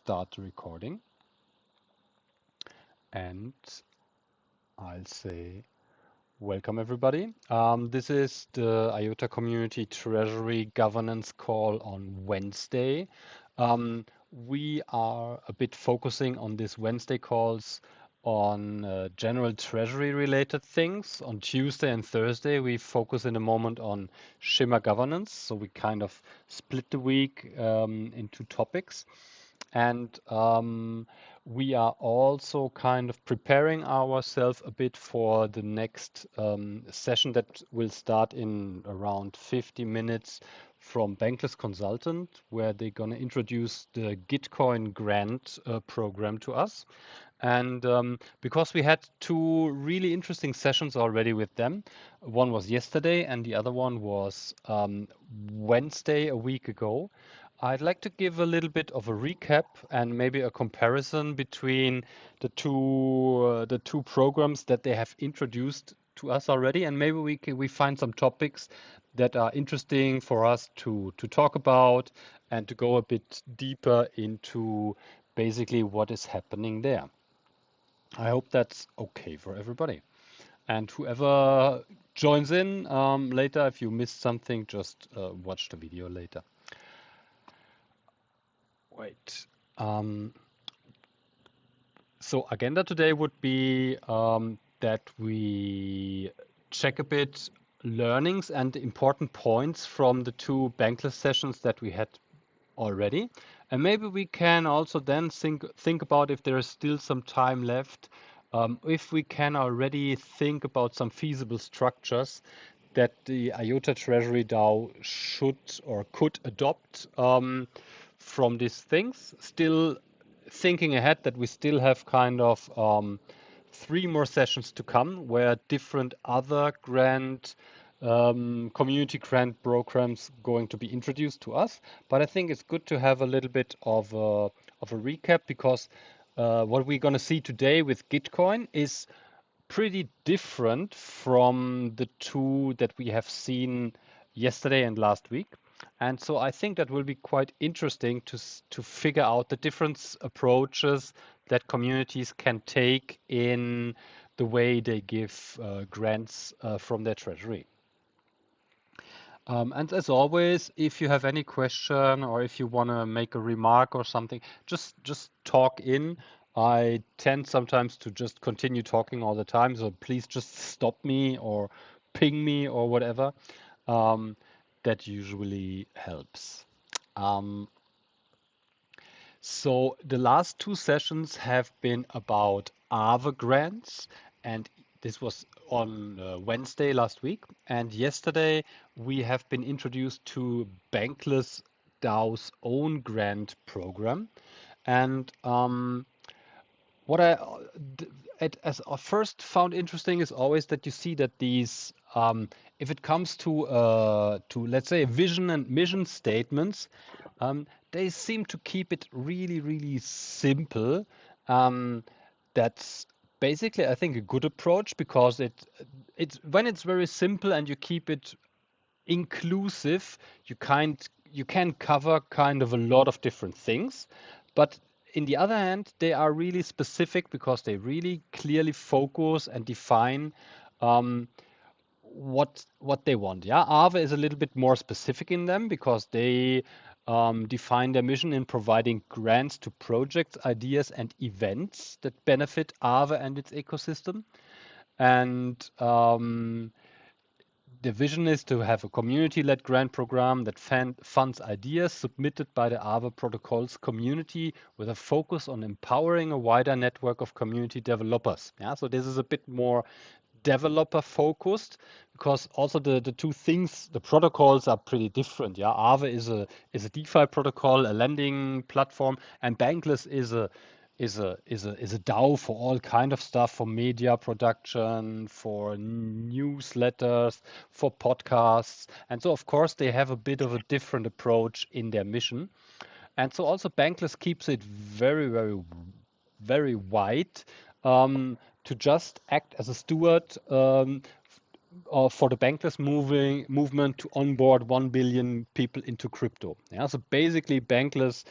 start the recording. And I'll say welcome everybody. This is the IOTA Community Treasury Governance call on Wednesday. We are a bit focusing on these Wednesday calls on general treasury related things. On Tuesday and Thursday, we focus in a moment on shimmer governance. So we kind of split the week into topics. And we are also kind of preparing ourselves a bit for the next session that will start in around 50 minutes from Bankless Consultant, where they're going to introduce the Gitcoin grant program to us. And because we had two really interesting sessions already with them, one was yesterday and the other one was Wednesday a week ago. I'd like to give a little bit of a recap and maybe a comparison between the two programs that they have introduced to us already, and maybe we find some topics that are interesting for us to talk about and to go a bit deeper into basically what is happening there. I hope that's okay for everybody. And whoever joins in later, if you missed something, just watch the video later. Wait. So agenda today would be that we check a bit learnings and important points from the two Bankless sessions that we had already. And maybe we can also then think about if there is still some time left, if we can already think about some feasible structures that the IOTA Treasury DAO should or could adopt from these things. Still thinking ahead that we still have kind of 3 more sessions to come where different other community grant programs going to be introduced to us. But I think it's good to have a little bit of a recap because what we're going to see today with Gitcoin is pretty different from the two that we have seen yesterday and last week. And so I think that will be quite interesting to figure out the different approaches that communities can take in the way they give grants from their treasury. And as always, if you have any question or if you want to make a remark or something, just talk in. I tend sometimes to just continue talking all the time, so please just stop me or ping me or whatever. That usually helps. So the last two sessions have been about AVE grants, and this was on Wednesday last week. And yesterday we have been introduced to Bankless DAO's own grant program. And what as I first found interesting is always that you see that these, if it comes to let's say vision and mission statements, they seem to keep it really, really simple. That's basically, I think, a good approach because it's when it's very simple and you keep it inclusive, you can cover kind of a lot of different things. But in the other hand, they are really specific because they really clearly focus and define what they want. Yeah, Aave is a little bit more specific in them because they define their mission in providing grants to projects, ideas, and events that benefit Aave and its ecosystem. And the vision is to have a community-led grant program that funds ideas submitted by the Aave protocol's community with a focus on empowering a wider network of community developers. Yeah, so this is a bit more developer focused because also the two things, the protocols are pretty different. Yeah, Aave is a DeFi protocol, a lending platform, and Bankless is a DAO for all kind of stuff, for media production, for newsletters, for podcasts. And so, of course, they have a bit of a different approach in their mission. And so also Bankless keeps it very, very, very wide to just act as a steward for the Bankless movement to onboard 1 billion people into crypto. Yeah, so basically Bankless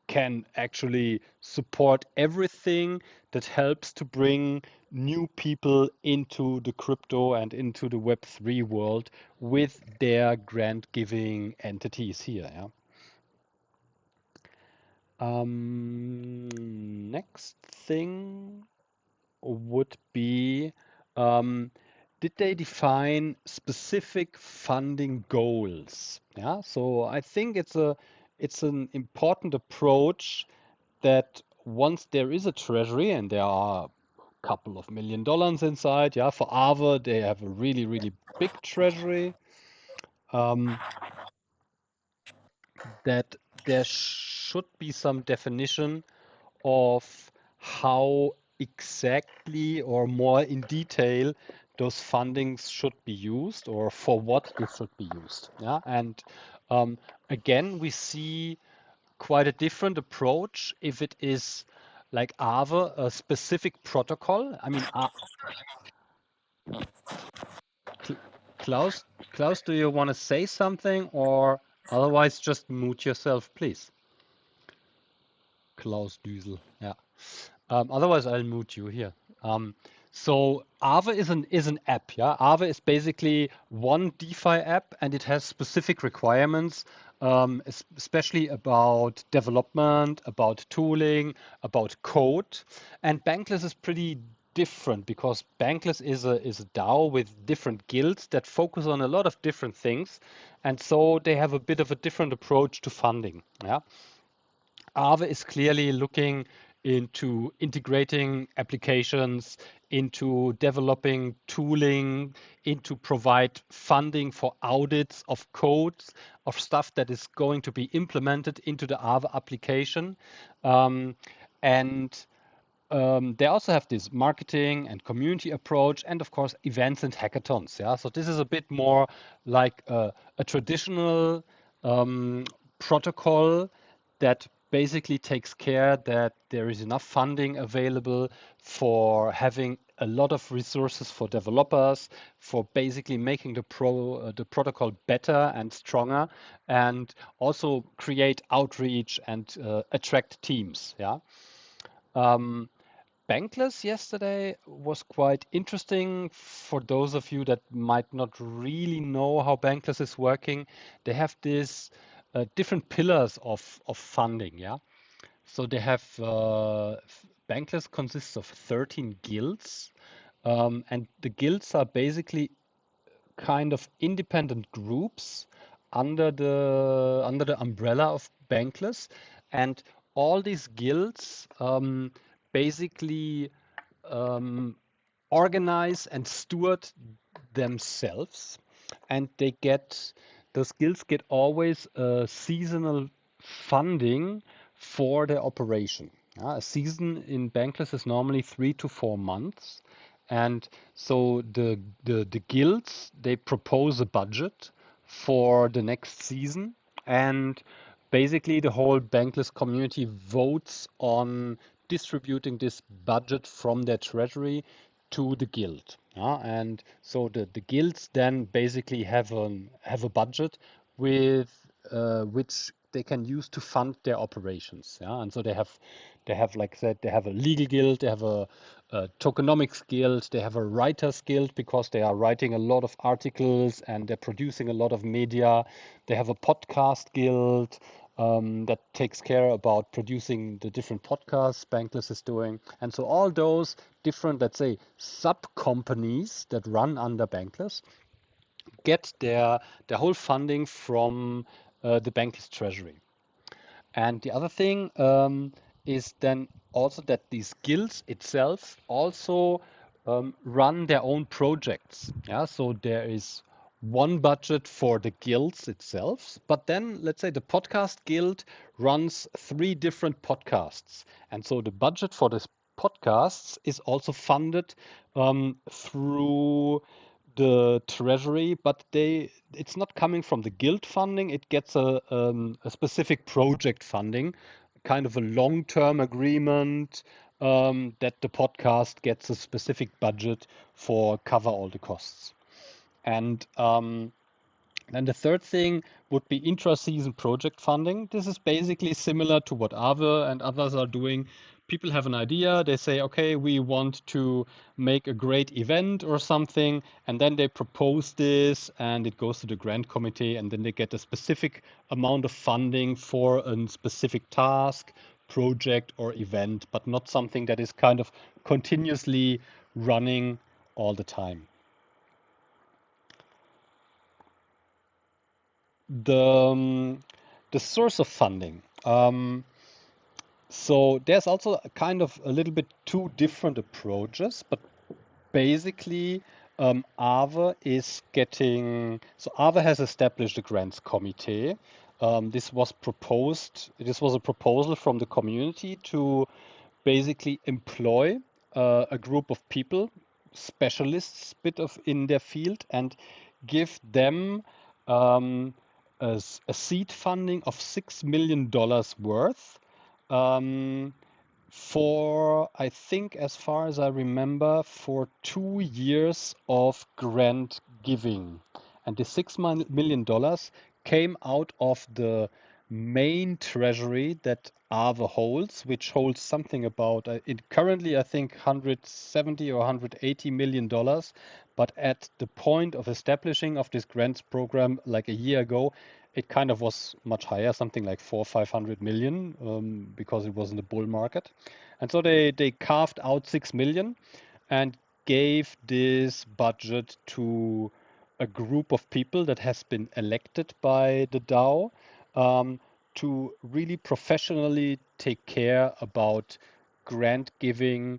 can actually support everything that helps to bring new people into the crypto and into the Web3 world with their grant giving entities here. Yeah. Next thing would be, um, did they define specific funding goals? Yeah, so I think it's an important approach that once there is a treasury and there are a couple of $1 million inside, yeah, for Aave, they have a really, really big treasury, um, that there should be some definition of how exactly or more in detail those fundings should be used or for what they should be used. Yeah, and um, again, we see quite a different approach if it is like Aave, a specific protocol. I mean, Cl- Klaus, Klaus, do you want to say something or otherwise just mute yourself, please? Klaus Düsel. Yeah. Otherwise, I'll mute you here. So Aave is an app. Yeah, Aave is basically one DeFi app, and it has specific requirements, especially about development, about tooling, about code. And Bankless is pretty different because Bankless is a DAO with different guilds that focus on a lot of different things, and so they have a bit of a different approach to funding. Yeah. Aave is clearly looking into integrating applications, into developing tooling, into provide funding for audits of codes, of stuff that is going to be implemented into the Aave application. Um, and they also have this marketing and community approach, and of course, events and hackathons. Yeah, so this is a bit more like a traditional um, protocol that basically takes care that there is enough funding available for having a lot of resources for developers, for basically making the protocol better and stronger, and also create outreach and attract teams. Yeah. Um, Bankless yesterday was quite interesting for those of you that might not really know how Bankless is working. They have these different pillars of funding, yeah. So they have Bankless consists of 13 guilds, and the guilds are basically kind of independent groups under the umbrella of Bankless, and all these guilds basically um, organize and steward themselves, and they get those guilds get always seasonal funding for their operation. A season in Bankless is normally 3 to 4 months, and so the guilds they propose a budget for the next season, and basically the whole Bankless community votes on distributing this budget from their treasury to the guild. And so the guilds then basically have a budget with which they can use to fund their operations. Yeah, and so they have like I said, they have a legal guild, they have a tokenomics guild, they have a writers guild because they are writing a lot of articles and they're producing a lot of media. They have a podcast guild that takes care about producing the different podcasts Bankless is doing. And so all those different, let's say, sub companies that run under Bankless get their whole funding from the Bankless treasury. And the other thing is then also that these guilds itself also run their own projects. Yeah, so there is one budget for the guilds itself, but then let's say the podcast guild runs 3 different podcasts, and so the budget for this podcasts is also funded through the treasury, but it's not coming from the guild funding. It gets a specific project funding, kind of a long-term agreement that the podcast gets a specific budget for cover all the costs. And And the third thing would be intra-season project funding. This is basically similar to what Aave and others are doing. People have an idea, they say, okay, we want to make a great event or something, and then they propose this and it goes to the grant committee, and then they get a specific amount of funding for a specific task, project, or event, but not something that is kind of continuously running all the time. The the source of funding. So there's also a kind of a little bit two different approaches, but basically, Aave is getting. So Aave has established a grants committee. This was proposed. This was a proposal from the community to basically employ a group of people, specialists, bit of in their field, and give them um, a seed funding of $6 million worth. Um, for, I think, as far as I remember, for 2 years of grant giving. And the $6 million came out of the main treasury that Aave holds, which holds something about, it currently, I think, 170 or $180 million. But at the point of establishing of this grants program, like a year ago, it kind of was much higher, something like 400-500 million, because it was in the bull market. And so they carved out 6 million and gave this budget to a group of people that has been elected by the DAO, to really professionally take care about grant giving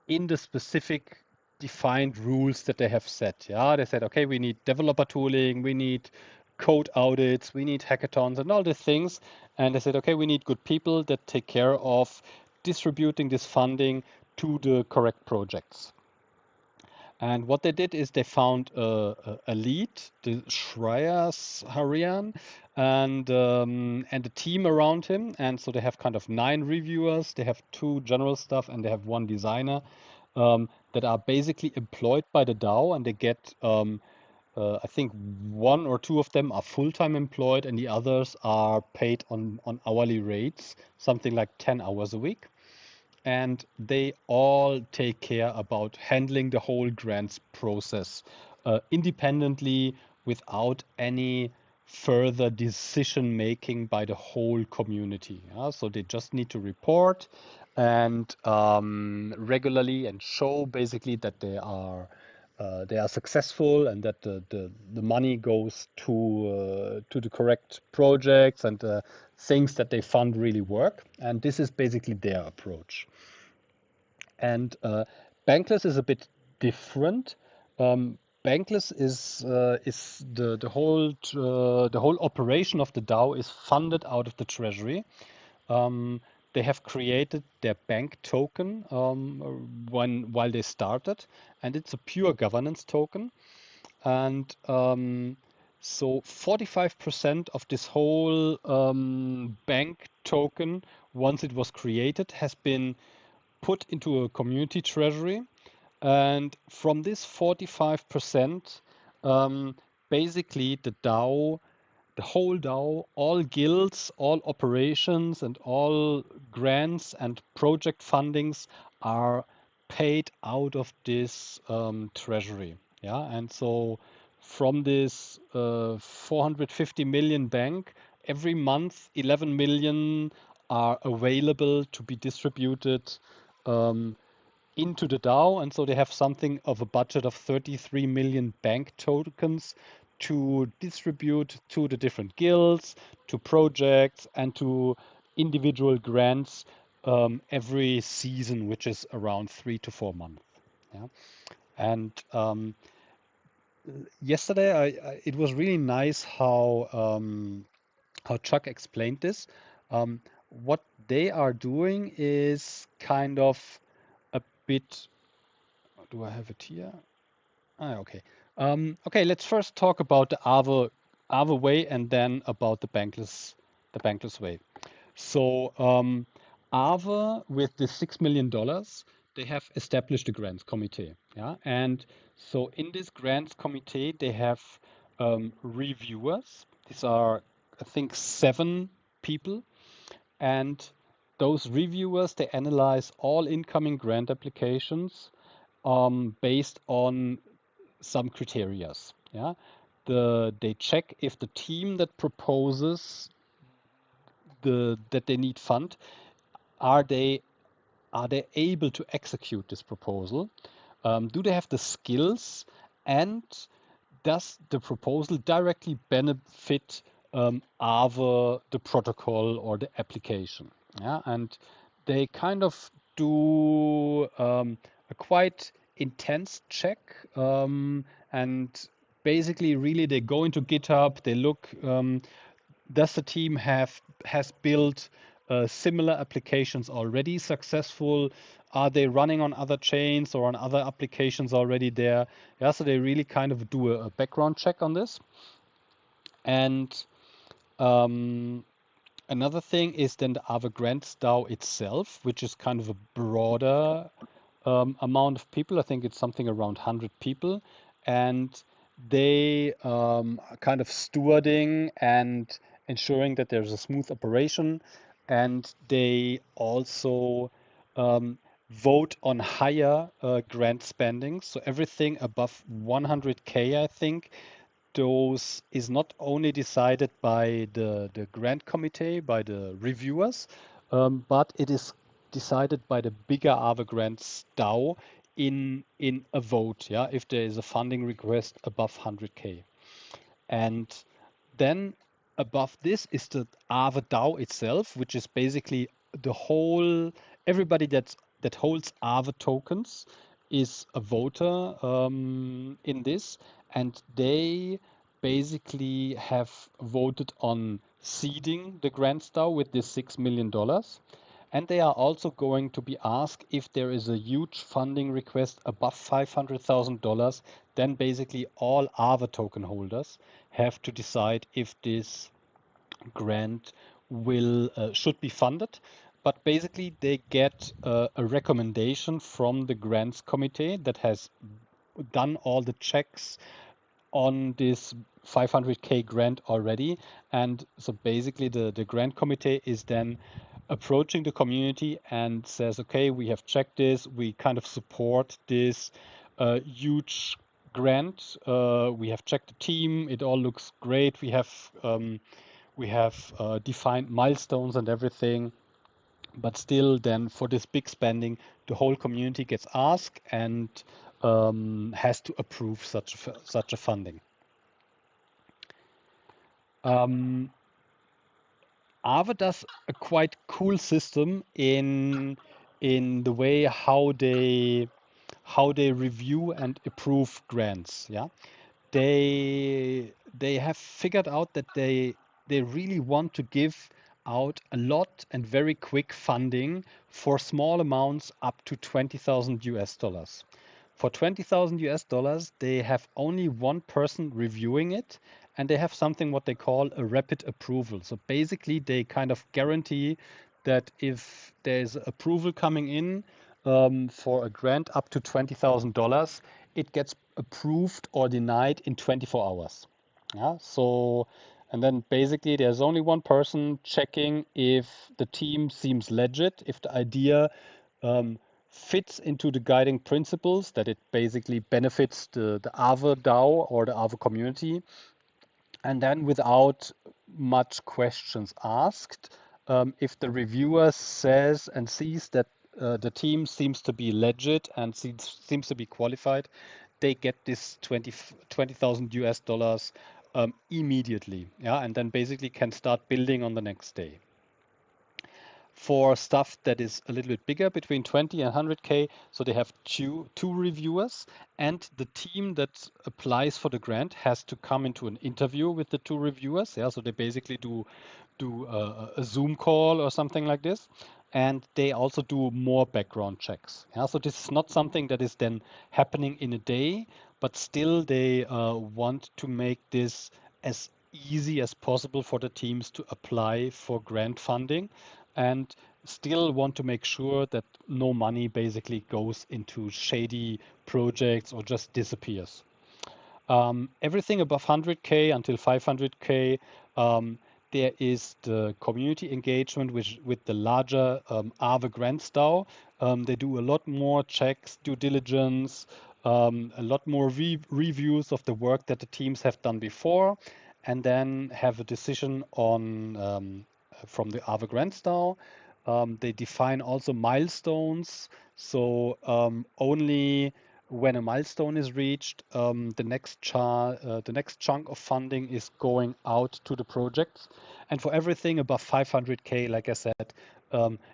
in the specific defined rules that they have set. Yeah, they said, okay, we need developer tooling, we need code audits, we need hackathons and all these things. And they said, okay, we need good people that take care of distributing this funding to the correct projects. And what they did is they found a lead, the Shreyas Harian, and a team around him. And so they have kind of 9 reviewers, they have 2 general staff, and they have 1 designer, that are basically employed by the DAO, and they get, I think 1 or 2 of them are full-time employed, and the others are paid on hourly rates, something like 10 hours a week. And they all take care about handling the whole grants process independently, without any further decision making by the whole community. Yeah? So they just need to report and regularly and show basically that they are successful, and that the money goes to the correct projects, and things that they fund really work. And this is basically their approach. And Bankless is a bit different. Bankless is the whole operation of the DAO is funded out of the treasury. Um, they have created their bank token while they started, and it's a pure governance token. And so 45% of this whole bank token, once it was created, has been put into a community treasury. And from this 45%, um, basically the whole DAO, all guilds, all operations, and all grants and project fundings are paid out of this treasury. Yeah, and so from this 450 million bank, every month 11 million are available to be distributed um, into the DAO, and so they have something of a budget of 33 million bank tokens to distribute to the different guilds, to projects, and to individual grants every season, which is around 3 to 4 months. Yeah, and yesterday it was really nice how Chuck explained this. What they are doing is kind of a bit. Do I have it here? Ah, okay. Okay, let's first talk about the Aave way, and then about the bankless way. So Aave, with the $6 million, they have established a grants committee. Yeah, and so in this grants committee, they have reviewers. These are, I think, 7 people. And those reviewers, they analyze all incoming grant applications based on some criterias. Yeah, they check if the team that proposes that they need fund, are they able to execute this proposal? Do they have the skills, and does the proposal directly benefit either the protocol or the application? Yeah, and they kind of do a quite intense check, and basically, really, they go into GitHub, they look. Does the team has built similar applications already successful? Are they running on other chains or on other applications already there? Yeah, so they really kind of do a background check on this. And um, another thing is then the Aave Grants DAO itself, which is kind of a broader amount of people. I think it's something around 100 people. And they are kind of stewarding and ensuring that there's a smooth operation. And they also um, vote on higher grant spending. So everything above 100K, I think, those is not only decided by the grant committee, by the reviewers, but it is decided by the bigger Aave Grants DAO in a vote, yeah, if there is a funding request above 100K. And then above this is the Aave DAO itself, which is basically the whole, everybody that holds Aave tokens is a voter in this, and they basically have voted on seeding the grants DAO with this $6 million. And they are also going to be asked if there is a huge funding request above $500,000, then basically all Aave token holders have to decide if this grant will should be funded. But basically, they get a recommendation from the grants committee that has done all the checks on this 500K grant already. And so basically the grant committee is then approaching the community and says, okay, we have checked this, we kind of support this huge grant. We have checked the team, it all looks great. We have defined milestones and everything. But still, then for this big spending, the whole community gets asked and has to approve such a funding. Aave does a quite cool system in the way how they review and approve grants. Yeah, they have figured out that they really want to give out a lot and very quick funding for small amounts up to 20,000 US dollars. For 20,000 US dollars, they have only one person reviewing it, and they have something what they call a rapid approval. So basically, they kind of guarantee that if there's approval coming in for a grant up to $20,000, it gets approved or denied in 24 hours. Yeah, so, and then basically there's only one person checking if the team seems legit, if the idea um, fits into the guiding principles, that it basically benefits the Aave DAO or the Aave community, and then without much questions asked, if the reviewer says and sees that the team seems to be legit and seems to be qualified, they get this 20,000 US dollars immediately. Yeah, and then basically can start building on the next day. For stuff that is a little bit bigger, between 20 and 100K, so they have two reviewers, and the team that applies for the grant has to come into an interview with the two reviewers. Yeah, so they basically do a Zoom call or something like this, and they also do more background checks. Yeah, so this is not something that is then happening in a day, but still they want to make this as easy as possible for the teams to apply for grant funding, and still want to make sure that no money basically goes into shady projects or just disappears. Everything above 100K until 500K, um, there is the community engagement with the larger Aave grants DAO. They do a lot more checks, due diligence, a lot more reviews of the work that the teams have done before, and then have a decision on from the Aave grants DAO. They define also milestones. So only when a milestone is reached, the next chunk of funding is going out to the projects. And for everything above 500K, like I said,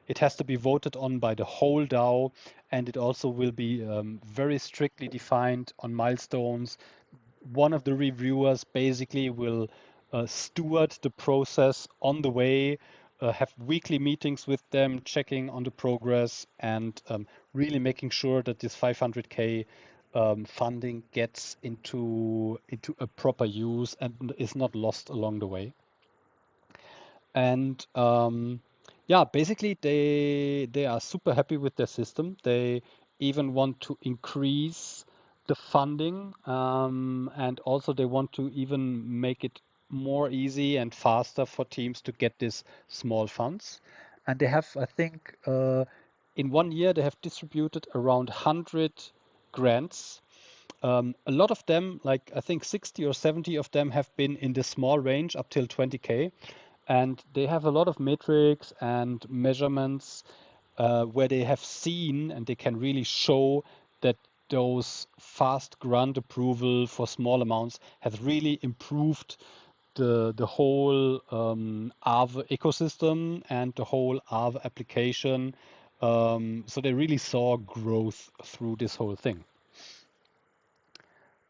it has to be voted on by the whole DAO, and it also will be very strictly defined on milestones. One of the reviewers basically will steward the process on the way, have weekly meetings with them, checking on the progress, and really making sure that this 500K funding gets into a proper use and is not lost along the way. And yeah, basically they are super happy with their system. They even want to increase the funding, and also they want to even make it more easy and faster for teams to get these small funds. And they have, I think, in 1 year they have distributed around 100 grants. A lot of them, like I think 60 or 70 of them, have been in the small range up till 20K. And they have a lot of metrics and measurements where they have seen and they can really show that those fast grant approval for small amounts has really improved the whole Aave ecosystem and the whole Aave application. So they really saw growth through this whole thing.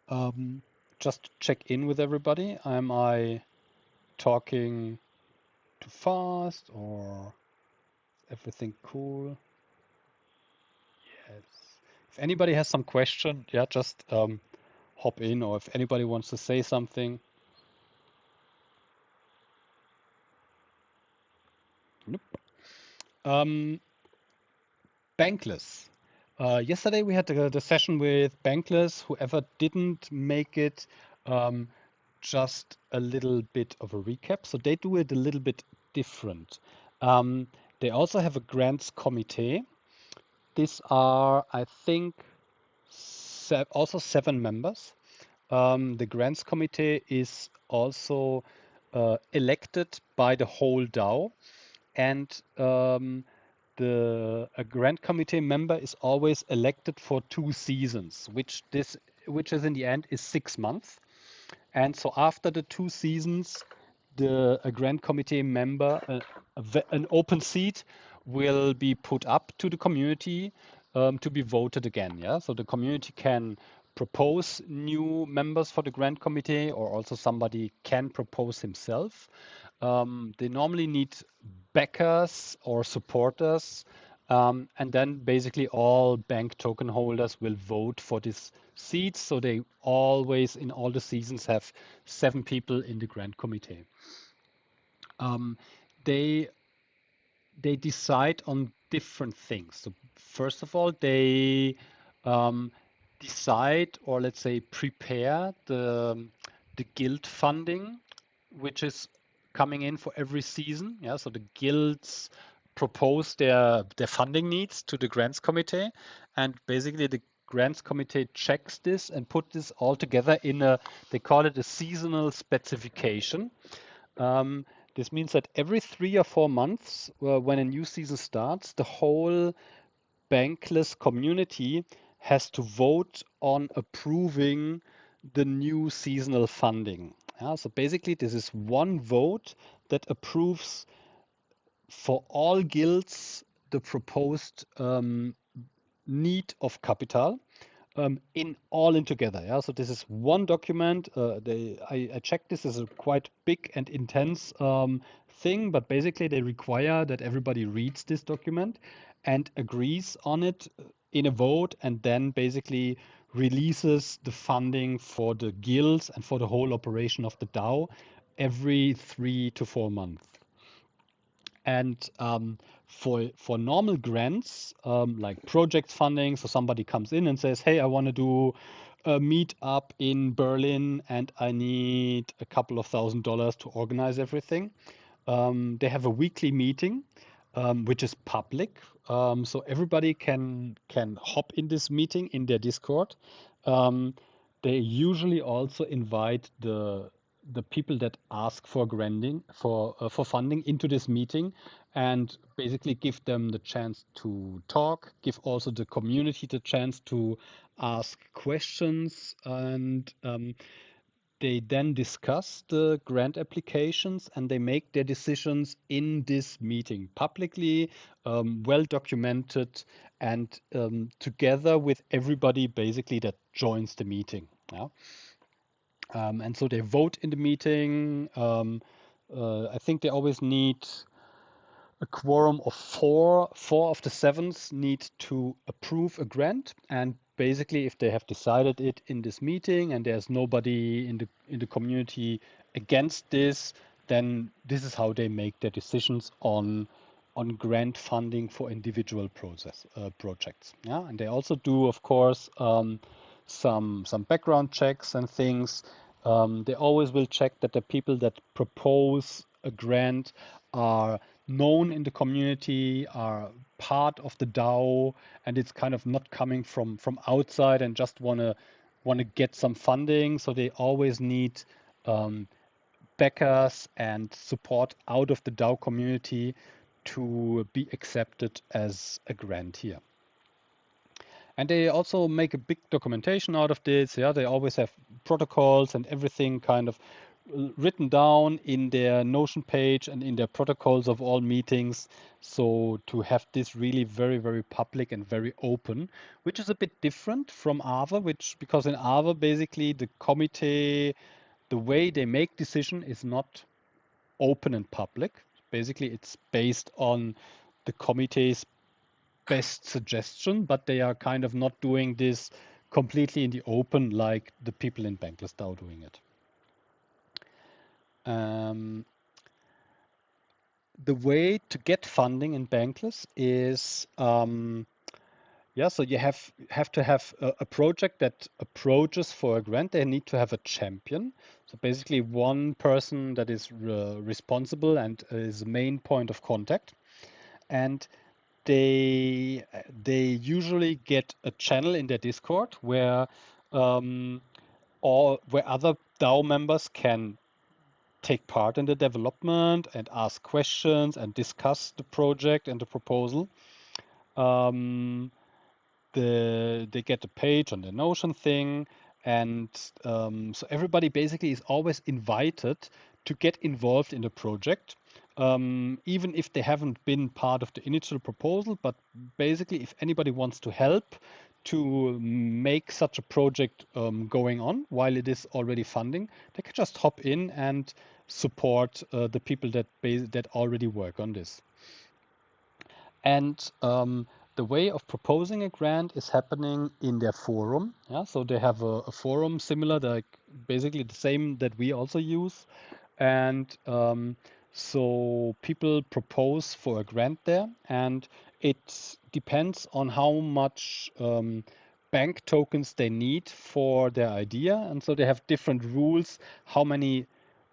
Um, just to check in with everybody, am I talking too fast or everything cool? Yes. If anybody has some question, yeah, just hop in, or if anybody wants to say something. Nope. Um, Bankless. Yesterday we had the session with Bankless. Whoever didn't make it, um, just a little bit of a recap. So they do it a little bit different. They also have a grants committee. These are, I think, also 7 members. The grants committee is also elected by the whole DAO, and a grant committee member is always elected for 2 seasons, which is in the end is 6 months. And so after the 2 seasons, a grant committee member, an open seat will be put up to the community to be voted again. Yeah, so the community can propose new members for the grant committee, or also somebody can propose himself. They normally need backers or supporters, and then basically all bank token holders will vote for this seat. So they always, in all the seasons, have 7 people in the grant committee. Um, they they decide on different things. So first of all, they um, decide, or let's say prepare the guild funding, which is coming in for every season. Yeah, so the guilds propose their funding needs to the grants committee, and basically the grants committee checks this and put this all together in they call it a seasonal specification. um, this means that every 3 or 4 months, when a new season starts, the whole bankless community has to vote on approving the new seasonal funding. Yeah, so basically, this is one vote that approves for all guilds the proposed need of capital in all in together. Yeah, so this is one document. I checked this as a quite big and intense thing, but basically they require that everybody reads this document and agrees on it in a vote, and then basically releases the funding for the guilds and for the whole operation of the DAO every 3 to 4 months. And for normal grants, like project funding, so somebody comes in and says, "Hey, I want to do a meetup in Berlin and I need a couple of $1,000 to organize everything. They have a weekly meeting, which is public, so everybody can hop in this meeting in their Discord. Um, they usually also invite the people that ask for granting for funding into this meeting, and basically give them the chance to talk, give also the community the chance to ask questions, and they then discuss the grant applications and they make their decisions in this meeting publicly, well documented, and together with everybody basically that joins the meeting. Yeah? And so they vote in the meeting. I think they always need a quorum of four. Four of the sevens need to approve a grant, and basically, if they have decided it in this meeting and there's nobody in the community against this, then this is how they make their decisions on grant funding for individual projects. Yeah, and they also do, of course, some background checks and things. They always will check that the people that propose a grant are known in the community, are part of the DAO, and it's kind of not coming from outside and just wanna get some funding. So they always need um, backers and support out of the DAO community to be accepted as a grantor. And they also make a big documentation out of this. Yeah, they always have protocols and everything kind of written down in their Notion page and in their protocols of all meetings. So to have this really very, very public and very open, which is a bit different from Aave, which because in Aave basically the committee, the way they make decision is not open and public. Basically, it's based on the committee's best suggestion, but they are kind of not doing this completely in the open like the people in Bankless DAO doing it. The way to get funding in Bankless is so you have to have a project that approaches for a grant. They need to have a champion. So basically, one person that is responsible and is the main point of contact, and they usually get a channel in their Discord where where other DAO members can take part in the development and ask questions and discuss the project and the proposal. Um, they get a page on the Notion thing, and so everybody basically is always invited to get involved in the project, even if they haven't been part of the initial proposal. But basically, if anybody wants to help to make such a project going on while it is already funding, they can just hop in and support the people that already work on this. And the way of proposing a grant is happening in their forum. Yeah, so they have a forum similar, like basically the same that we also use. And so people propose for a grant there, and it depends on how much bank tokens they need for their idea. And so they have different rules, how many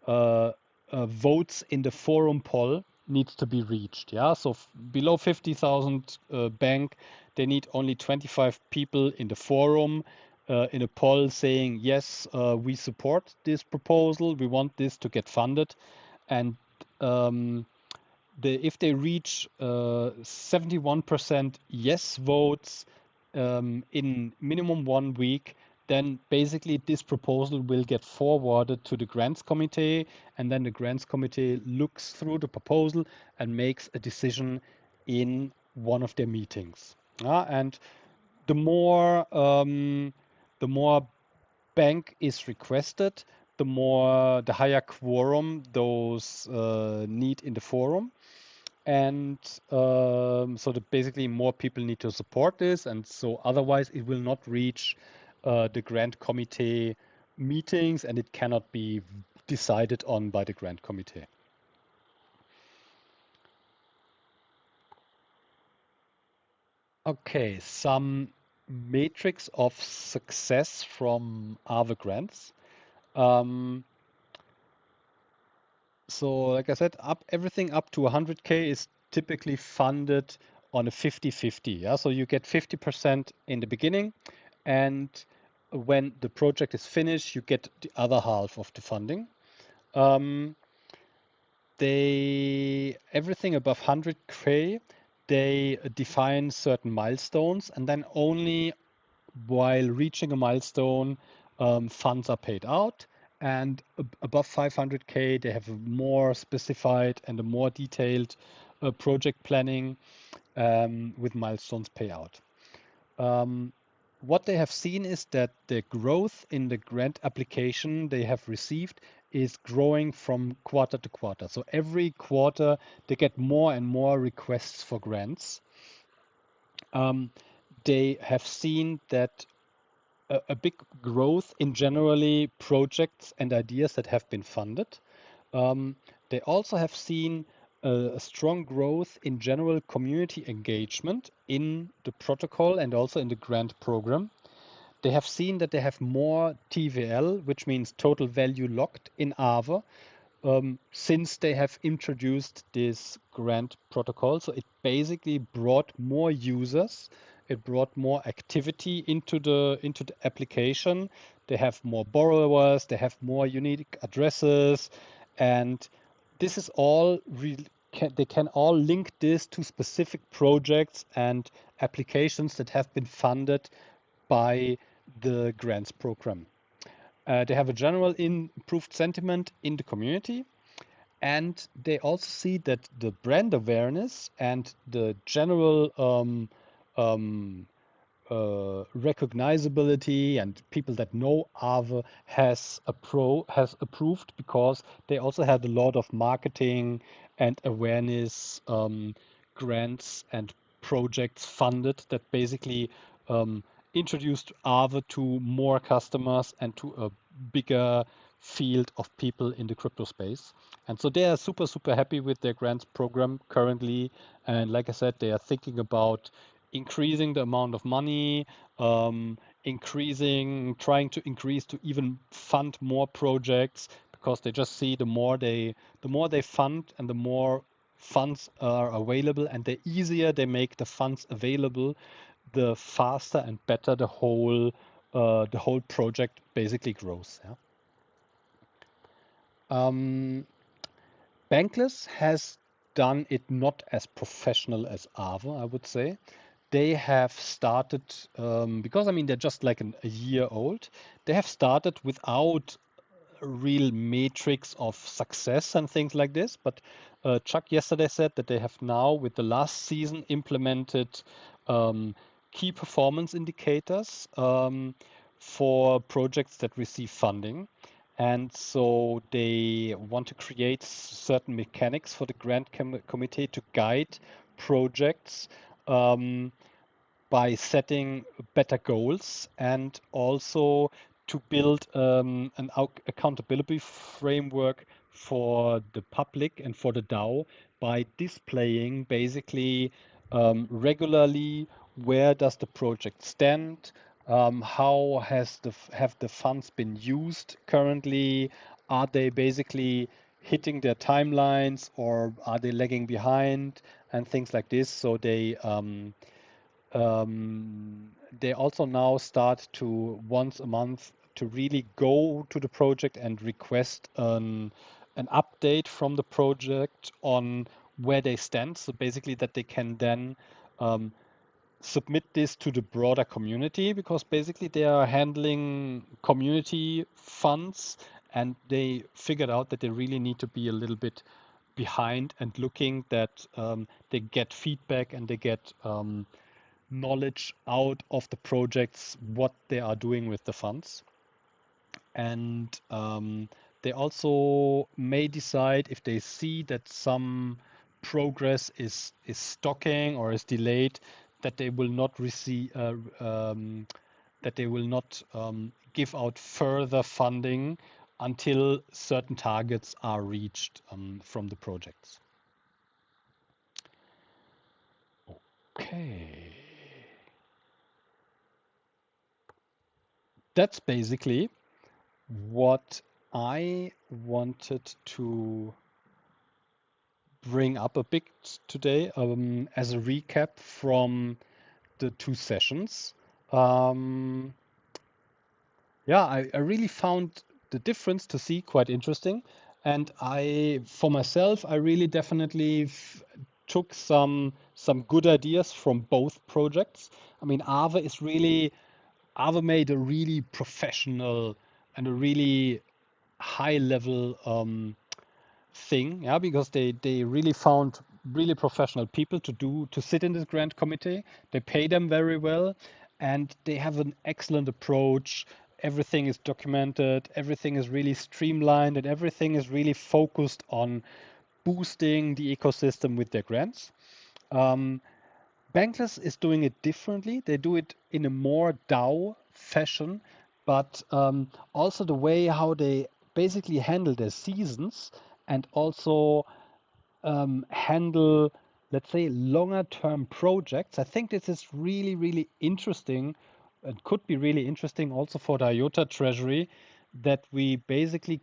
votes in the forum poll needs to be reached. Yeah, so below 50,000 bank, they need only 25 people in the forum in a poll saying, yes, we support this proposal, we want this to get funded. And if they reach 71% yes votes in minimum 1 week, then basically this proposal will get forwarded to the grants committee, and then the grants committee looks through the proposal and makes a decision in one of their meetings. And the more bank is requested, the higher quorum those need in the forum. And so basically more people need to support this, and so otherwise it will not reach the grant committee meetings, and it cannot be decided on by the grant committee. Okay, some matrix of success from AVE grants. Um, so like I said, everything up to 100K is typically funded on a 50-50. Yeah? So you get 50% in the beginning, and when the project is finished, you get the other half of the funding. Um, everything above 100K, they define certain milestones, and then only while reaching a milestone, funds are paid out. And above 500K, they have a more specified and a more detailed project planning with milestones payout. What they have seen is that the growth in the grant application they have received is growing from quarter to quarter. So every quarter they get more and more requests for grants. They have seen that a big growth in generally projects and ideas that have been funded. Um, they also have seen a strong growth in general community engagement in the protocol and also in the grant program. They have seen that they have more TVL, which means total value locked in AVE, since they have introduced this grant protocol. So it basically brought more users, it brought more activity into the application. They have more borrowers, they have more unique addresses, and this is all they can all link this to specific projects and applications that have been funded by the grants program. They have a general improved sentiment in the community, and they also see that the brand awareness and the general um, recognizability and people that know Aave has approved, because they also had a lot of marketing and awareness grants and projects funded that basically um, introduced Aave to more customers and to a bigger field of people in the crypto space. And so they are super, super happy with their grants program currently. And like I said, they are thinking about increasing the amount of money, trying to increase to even fund more projects, because they just see the more they fund and the more funds are available and the easier they make the funds available, the faster and better the whole project basically grows. Yeah? Um, Bankless has done it not as professional as Aave, I would say. They have started, because I mean, they're just like a year old, they have started without a real matrix of success and things like this. But Chuck yesterday said that they have now, with the last season, implemented um, key performance indicators for projects that receive funding. And so they want to create certain mechanics for the grant committee to guide projects um, by setting better goals, and also to build an accountability framework for the public and for the DAO by displaying basically regularly where does the project stand, how have the funds been used currently, are they basically hitting their timelines or are they lagging behind, and things like this. So they also now start to once a month to really go to the project and request an update from the project on where they stand. So basically that they can then um, submit this to the broader community, because basically they are handling community funds, and they figured out that they really need to be a little bit behind and looking that they get feedback and they get knowledge out of the projects, what they are doing with the funds. And they also may decide, if they see that some progress is stocking or is delayed, that they will not receive that they will not give out further funding until certain targets are reached from the projects. Okay. that's basically what I wanted to bring up a bit today as a recap from the two sessions. Um, yeah, I really found the difference to see quite interesting. And for myself, I really definitely took some good ideas from both projects. I mean, Aave made a really professional and a really high level thing, yeah, because they really found really professional people to sit in this grant committee. They pay them very well, and they have an excellent approach. Everything is documented, everything is really streamlined, and everything is really focused on boosting the ecosystem with their grants. Um, Bankless is doing it differently. They do it in a more DAO fashion, but also the way how they basically handle their seasons and also handle, let's say, longer term projects. I think this is really, really interesting. It could be really interesting also for the IOTA Treasury that we basically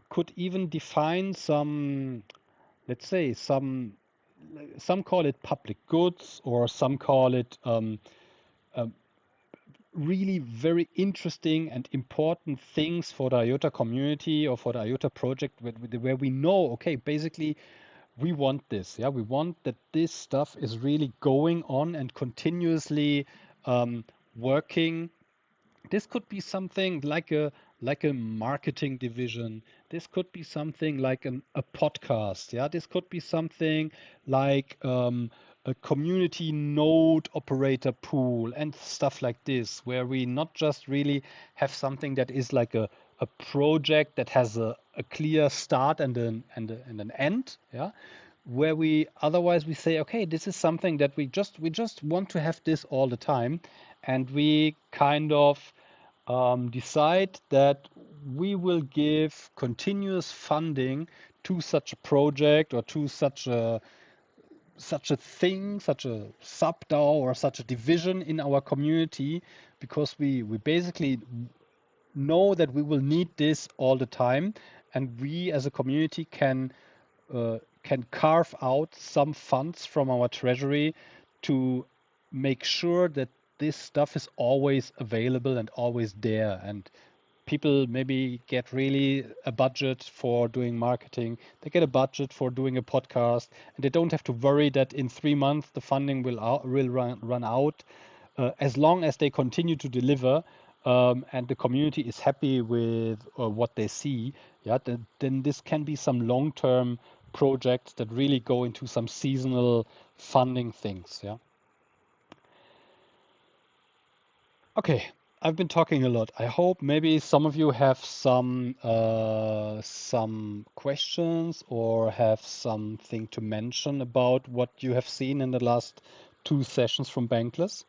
could even define some, let's say, some call it public goods or some call it really very interesting and important things for the IOTA community or for the IOTA project where we know, okay, basically we want this. Yeah, we want that this stuff is really going on and continuously working. This could be something like a marketing division. This could be something like a podcast. Yeah, this could be something like a community node operator pool and stuff like this, where we not just really have something that is like a project that has a clear start and an end. Yeah, where we otherwise we say, okay, this is something that we just want to have this all the time, and we kind of decide that we will give continuous funding to such a project or to such a thing, such a sub-DAO or such a division in our community, because we basically know that we will need this all the time, and we as a community can carve out some funds from our treasury to make sure that this stuff is always available and always there. And people maybe get really a budget for doing marketing. They get a budget for doing a podcast, and they don't have to worry that in 3 months the funding will run out. As long as they continue to deliver, and the community is happy with what they see, yeah, then this can be some long-term projects that really go into some seasonal funding things. Yeah. Okay, I've been talking a lot. I hope maybe some of you have some questions or have something to mention about what you have seen in the last two sessions from Bankless,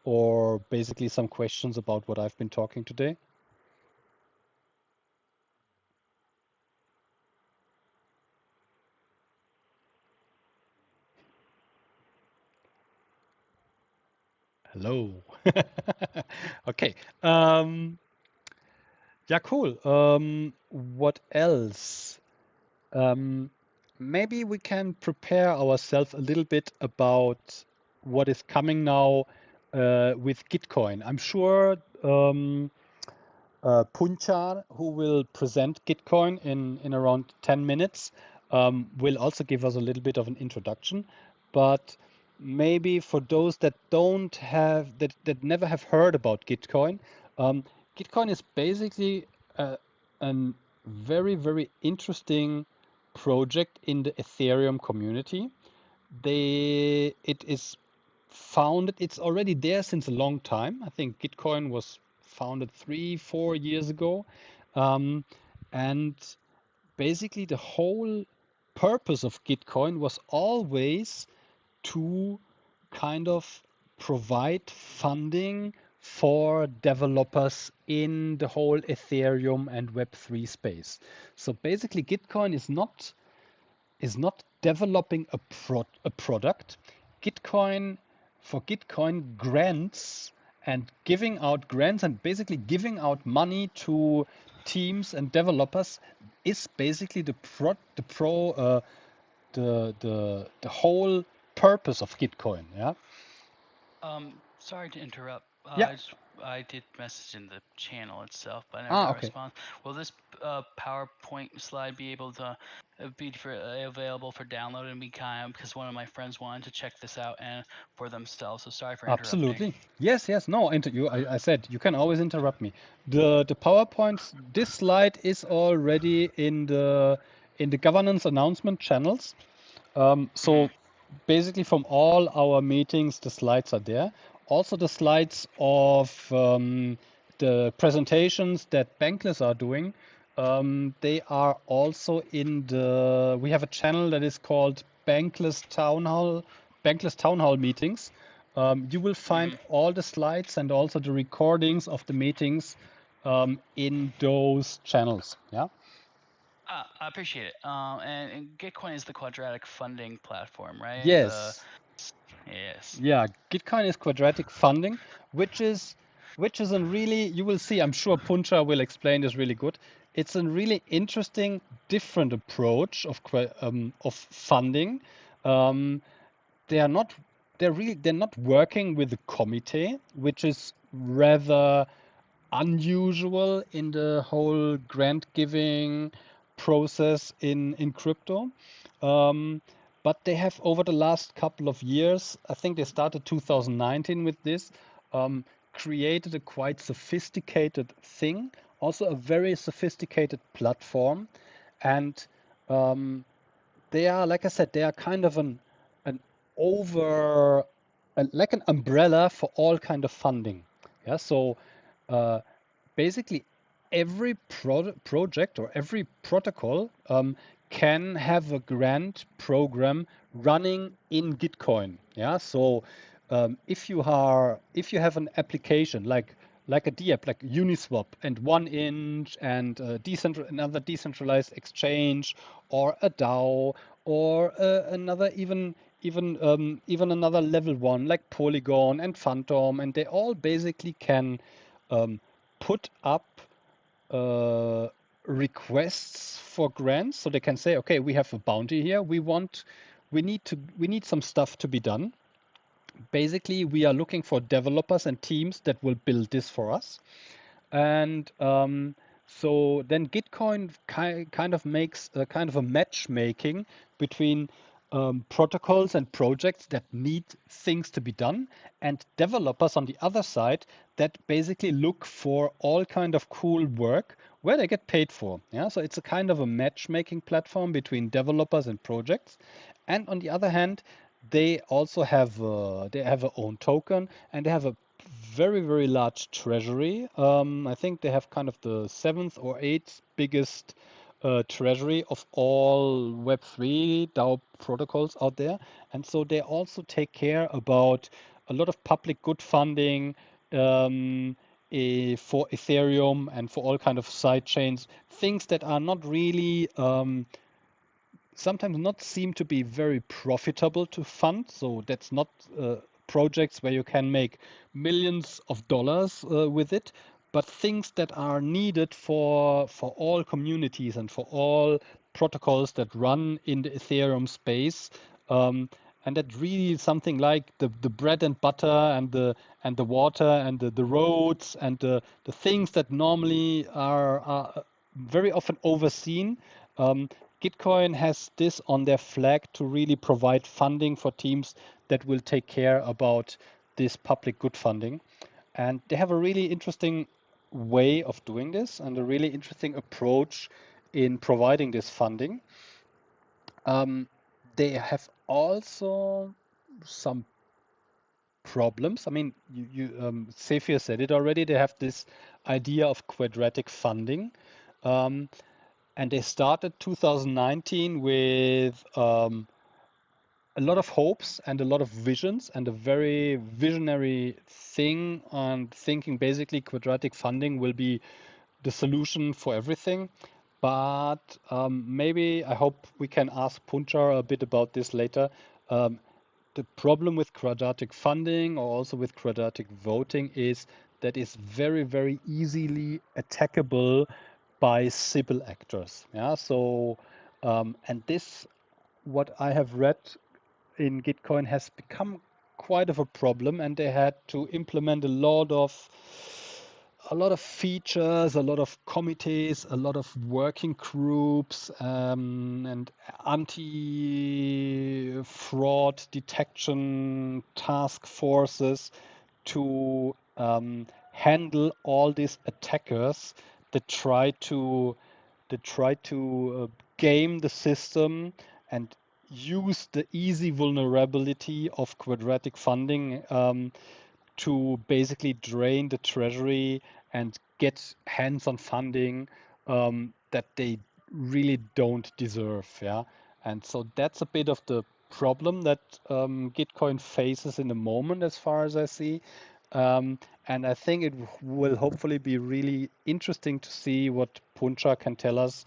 or basically some questions about what I've been talking today. Hello. Okay. Yeah, cool. What else? Um, Maybe we can prepare ourselves a little bit about what is coming now with Gitcoin. I'm sure Punchar, who will present Gitcoin in around 10 minutes, will also give us a little bit of an introduction. But maybe for those that don't have, that never have heard about Gitcoin, um, Gitcoin is basically a very, very interesting project in the Ethereum community. It is founded, it's already there since a long time. I think Gitcoin was founded 3, 4 years ago. Um, and basically, the whole purpose of Gitcoin was always to kind of provide funding for developers in the whole Ethereum and Web3 space. So basically, Gitcoin is not developing a product. Gitcoin, for Gitcoin, grants and giving out grants and basically giving out money to teams and developers is basically the whole purpose of Gitcoin. Yeah. Sorry to interrupt. Yeah. I did message in the channel itself, but I never got Ah, a okay. response. Will this PowerPoint slide be able to available for download and be because one of my friends wanted to check this out and for themselves. So sorry for interrupting. Absolutely. Yes, yes. No, I said you can always interrupt me. The PowerPoints, this slide is already in the governance announcement channels. Hmm. So basically from all our meetings, the slides are there. Also the slides of the presentations that Bankless are doing, they are also we have a channel that is called Bankless Town Hall meetings. You will find Hmm. all the slides and also the recordings of the meetings in those channels. Yeah. I appreciate it. And Gitcoin is the quadratic funding platform, right? Yes. Yes. Yeah, Gitcoin is quadratic funding, which is a really, you will see, I'm sure Puncha will explain this really good. It's a really interesting, different approach of funding. Um, they are not they're not working with a committee, which is rather unusual in the whole grant giving process in crypto. Um, but they have over the last couple of years, I think they started 2019 with this, um, created a quite sophisticated thing, also a very sophisticated platform. And um, they are, like I said, they are kind of an over, like an umbrella for all kind of funding. Yeah, so uh, basically every project or every protocol can have a grant program running in Gitcoin. Yeah, so if you have an application like a DApp, like Uniswap and 1inch and another decentralized exchange or a DAO or another even another level one like Polygon and Phantom, and they all basically can um, put up uh, requests for grants, so they can say, okay, we have a bounty here. We need some stuff to be done. Basically, we are looking for developers and teams that will build this for us. And so then Gitcoin kind of makes a kind of a matchmaking between protocols and projects that need things to be done, and developers on the other side that basically look for all kind of cool work where they get paid for. Yeah, so it's a kind of a matchmaking platform between developers and projects. And on the other hand, they have their own token, and they have a very large treasury. I think they have kind of the seventh or eighth biggest treasury of all Web3 DAO protocols out there. And so they also take care about a lot of public good funding for Ethereum and for all kind of side chains, things that are not really sometimes not seem to be very profitable to fund. So that's not projects where you can make millions of dollars with it, but things that are needed for all communities and for all protocols that run in the Ethereum space. Um, and that really something like the bread and butter and the water and the roads and the things that normally are very often overseen. Um, Gitcoin has this on their flag to really provide funding for teams that will take care about this public good funding. And they have a really interesting way of doing this and a really interesting approach in providing this funding. Um, they have also some problems. I mean, Safiya said it already. They have this idea of quadratic funding. Um, and they started 2019 with a lot of hopes and a lot of visions and a very visionary thing on thinking basically quadratic funding will be the solution for everything. But maybe I hope we can ask Punchar a bit about this later. Um, the problem with quadratic funding or also with quadratic voting is that it's very, very easily attackable by civil actors. Yeah. So, and this, what I have read in Gitcoin, has become quite of a problem, and they had to implement a lot of features, a lot of committees, a lot of working groups, and anti-fraud detection task forces to handle all these attackers that try to game the system and use the easy vulnerability of quadratic funding to basically drain the treasury and get hands-on funding that they really don't deserve. Yeah, and so that's a bit of the problem that Gitcoin faces in the moment, as far as I see. And I think it will hopefully be really interesting to see what Puncha can tell us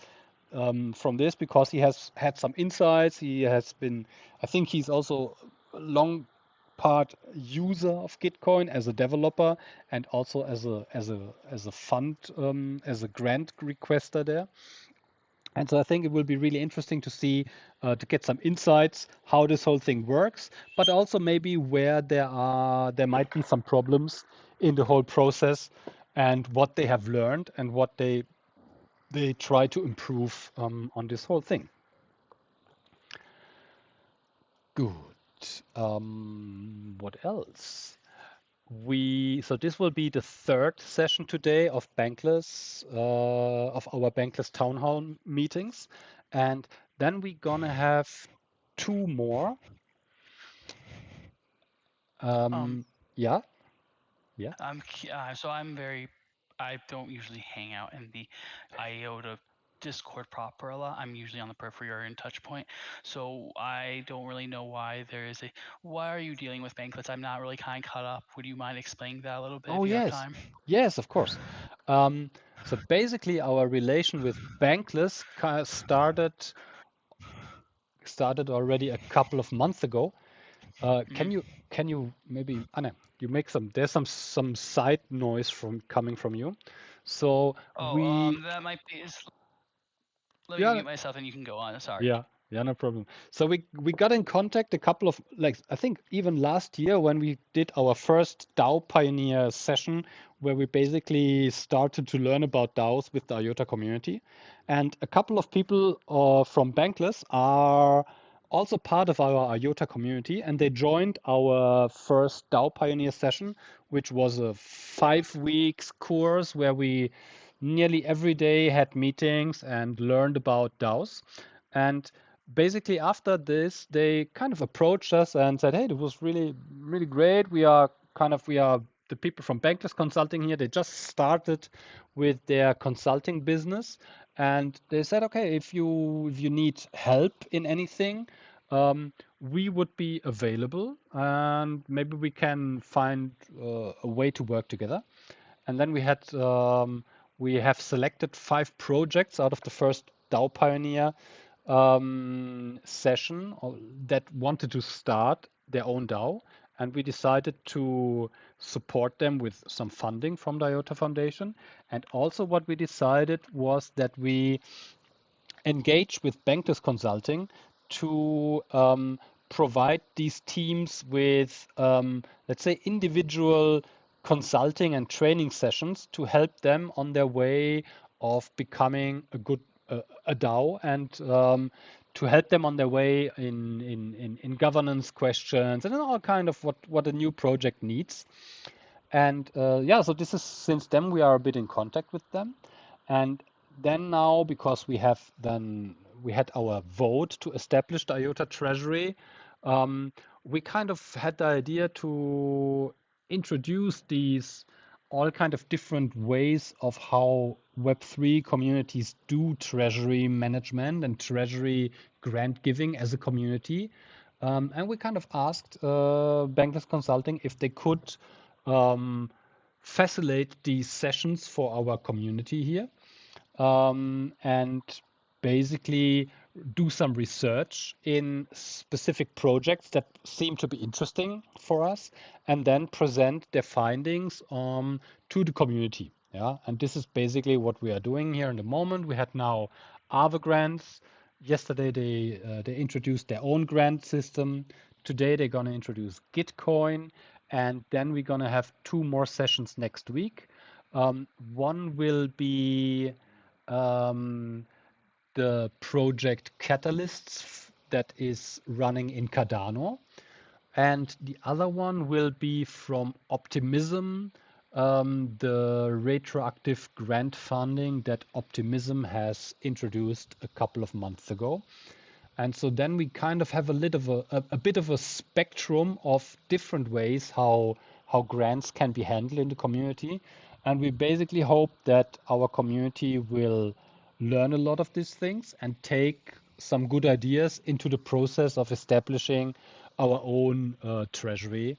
from this, because he has had some insights. He has been, I think he's also a long part user of Gitcoin as a developer and also as a fund, as a grant requester there. And so I think it will be really interesting to see, to get some insights how this whole thing works, but also maybe where there might be some problems in the whole process, and what they have learned and what they try to improve on this whole thing. Good. What else? So this will be the third session today of our Bankless town hall meetings, and then we're gonna have two more. Um, Yeah, yeah. so I'm very. I don't usually hang out in the IOTA Discord proper a lot. I'm usually on the periphery or in touch point. So I don't really know why there is a. Why are you dealing with banklets? I'm not really kind of caught up. Would you mind explaining that a little bit Oh if you have yes, time? yes, of course. So basically, our relation with Bankless started already a couple of months ago. Mm. Can you maybe, Anna, you make there's some side noise coming from you. So Oh, we that might be. Let me yeah, mute myself and you can go on. Sorry. yeah, yeah, no problem. So we got in contact a couple of, like, I think even last year when we did our first DAO Pioneer session, where we basically started to learn about DAOs with the IOTA community. And a couple of people from Bankless are also part of our IOTA community, and they joined our first DAO Pioneer session, which was a 5 weeks course where we nearly every day had meetings and learned about DAOs. And basically after this, they kind of approached us and said, "Hey, it was really, really great. We are the people from Bankless Consulting here. They just started with their consulting business, and they said, okay, if you need help in anything, we would be available, and maybe we can find a way to work together." And then we have selected 5 projects out of the first DAO Pioneer session that wanted to start their own DAO, and we decided to support them with some funding from the IOTA Foundation. And also, what we decided was that we engage with Bankless Consulting to provide these teams with, let's say, individual consulting and training sessions to help them on their way of becoming a DAO, and to help them on their way in governance questions and in all kind of what a new project needs. And yeah, so this is, since then we are a bit in contact with them. And then now, because we had our vote to establish the IOTA Treasury, um, we kind of had the idea to introduce these all kind of different ways of how Web3 communities do treasury management and treasury grant giving as a community. And we kind of asked Bankless Consulting if they could um, facilitate these sessions for our community here, and basically do some research in specific projects that seem to be interesting for us, and then present their findings to the community. Yeah, and this is basically what we are doing here in the moment. We had now other grants. Yesterday they introduced their own grant system. Today they're gonna introduce Gitcoin, and then we're gonna have two more sessions next week. One will be um, the project Catalysts that is running in Cardano. And the other one will be from Optimism, the retroactive grant funding that Optimism has introduced a couple of months ago. And so then we kind of have a bit of a spectrum of different ways how grants can be handled in the community. And we basically hope that our community will learn a lot of these things and take some good ideas into the process of establishing our own treasury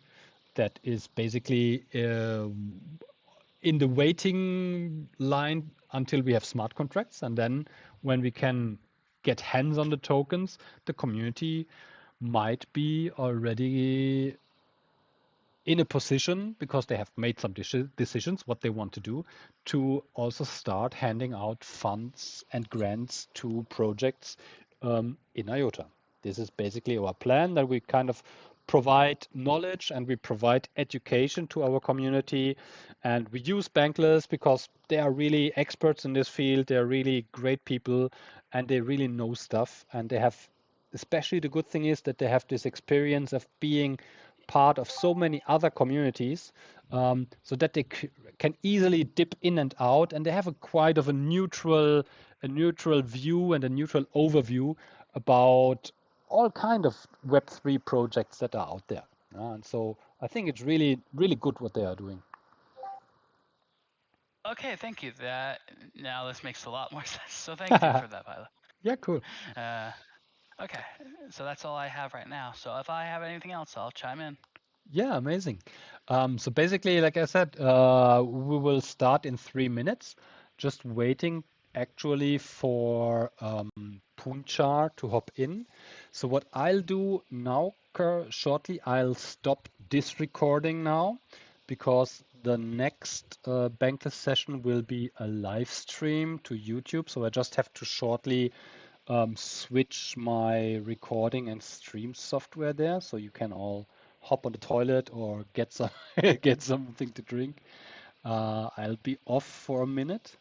that is basically in the waiting line until we have smart contracts. And then when we can get hands on the tokens, the community might be already in a position, because they have made some decisions what they want to do, to also start handing out funds and grants to projects in IOTA. This is basically our plan, that we kind of provide knowledge and we provide education to our community. And we use Bankless because they are really experts in this field. They're really great people and they really know stuff. And they have, especially the good thing is that they have this experience of being part of so many other communities, so that they can easily dip in and out, and they have a quite of a neutral view and a neutral overview about all kind of Web3 projects that are out there. And so I think it's really, really good what they are doing. Okay, thank you. That now this makes a lot more sense. So thank you for that, Viola. Yeah, cool. Uh, okay, so that's all I have right now. So if I have anything else, I'll chime in. Yeah, amazing. So basically, like I said, we will start in 3 minutes, just waiting actually for Punchar to hop in. So what I'll do now, shortly, I'll stop this recording now because the next Bankless session will be a live stream to YouTube. So I just have to shortly switch my recording and stream software there, so you can all hop on the toilet or get some get something to drink. I'll be off for a minute.